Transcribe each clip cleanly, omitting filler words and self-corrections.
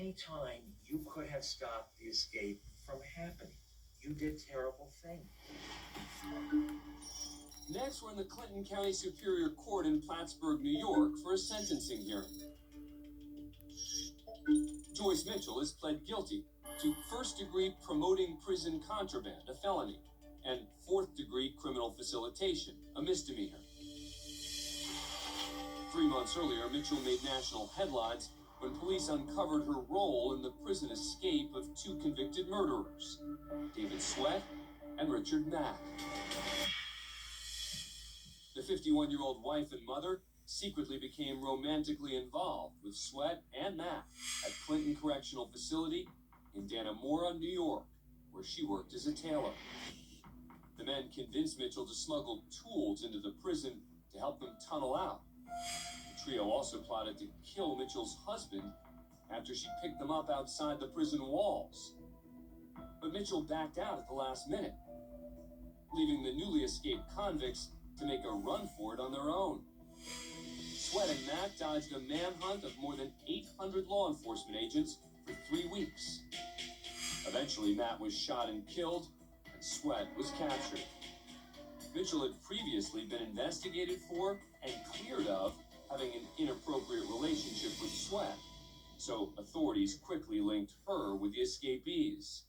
any time you could have stopped the escape from happening. You did terrible things. Next, we're in the Clinton County Superior Court in Plattsburgh, New York, for a sentencing hearing. Joyce Mitchell has pled guilty to first-degree promoting prison contraband, a felony, and fourth-degree criminal facilitation, a misdemeanor. 3 months earlier, Mitchell made national headlines when police uncovered her role in the prison escape of 2 convicted murderers, David Sweat and Richard Mack. The 51-year-old wife and mother secretly became romantically involved with Sweat and Mack at Clinton Correctional Facility in Dannemora, New York, where she worked as a tailor. The men convinced Mitchell to smuggle tools into the prison to help them tunnel out. The trio also plotted to kill Mitchell's husband after she picked them up outside the prison walls. But Mitchell backed out at the last minute, leaving the newly escaped convicts to make a run for it on their own. Sweat and Mack dodged a manhunt of more than 800 law enforcement agents for 3 weeks. Eventually, Matt was shot and killed, and Sweat was captured. Mitchell had previously been investigated for and cleared of having an inappropriate relationship with Sweat, so authorities quickly linked her with the escapees.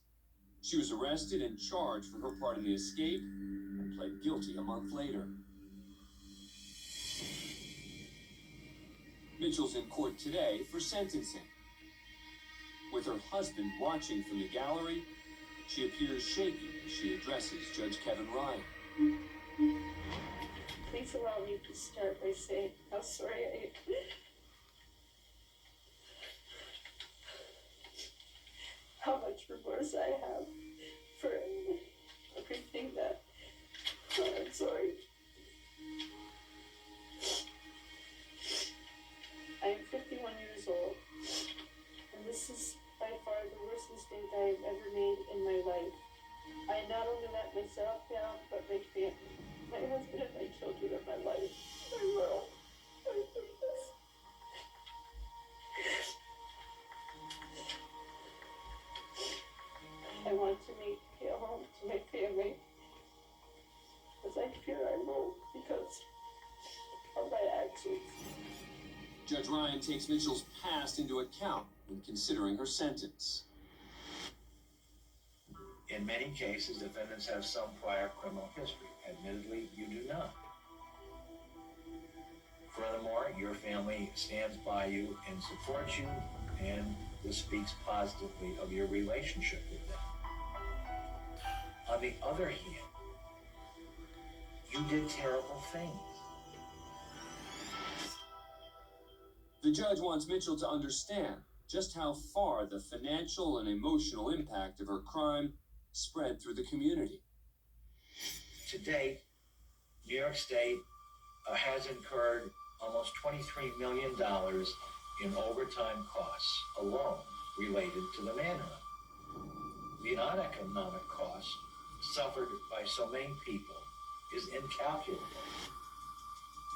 She was arrested and charged for her part in the escape and pled guilty a month later. Mitchell's in court today for sentencing. With her husband watching from the gallery, she appears shaky as she addresses Judge Kevin Ryan. Please allow me to start by saying how sorry I am. How much remorse I have for everything that I'm sorry. I am 51 years old, and this is by far the worst mistake I have ever made in my life. I not only let myself down, but my family, my husband and my children are my life, my world. I want to make a home to my family, as I fear I won't because of my actions. Judge Ryan takes Mitchell's past into account when considering her sentence. In many cases, defendants have some prior criminal history. Admittedly, you do not. Furthermore, your family stands by you and supports you, and this speaks positively of your relationship with them. On the other hand, you did terrible things. The judge wants Mitchell to understand just how far the financial and emotional impact of her crime spread through the community. To date, New York State has incurred almost $23 million in overtime costs alone related to the manhunt. The uneconomic cost suffered by so many people is incalculable.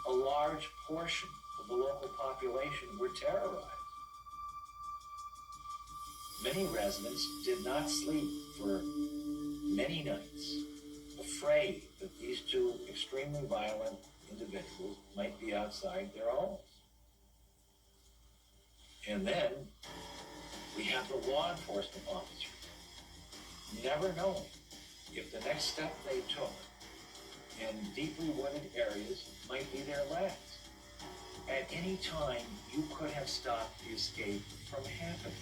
A large portion of the local population were terrorized. Many residents did not sleep for many nights, afraid that these 2 extremely violent individuals might be outside their homes. And then we have the law enforcement officers never knowing if the next step they took in deeply wooded areas might be their last. At any time, you could have stopped the escape from happening.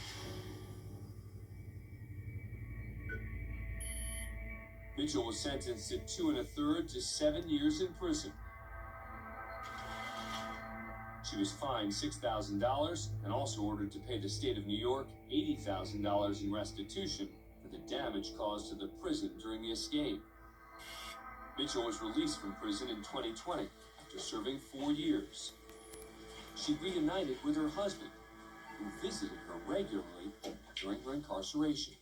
Mitchell was sentenced to 2 1/3 to 7 years in prison. She was fined $6,000 and also ordered to pay the state of New York $80,000 in restitution for the damage caused to the prison during the escape. Mitchell was released from prison in 2020 after serving 4 years. She reunited with her husband, who visited her regularly during her incarceration.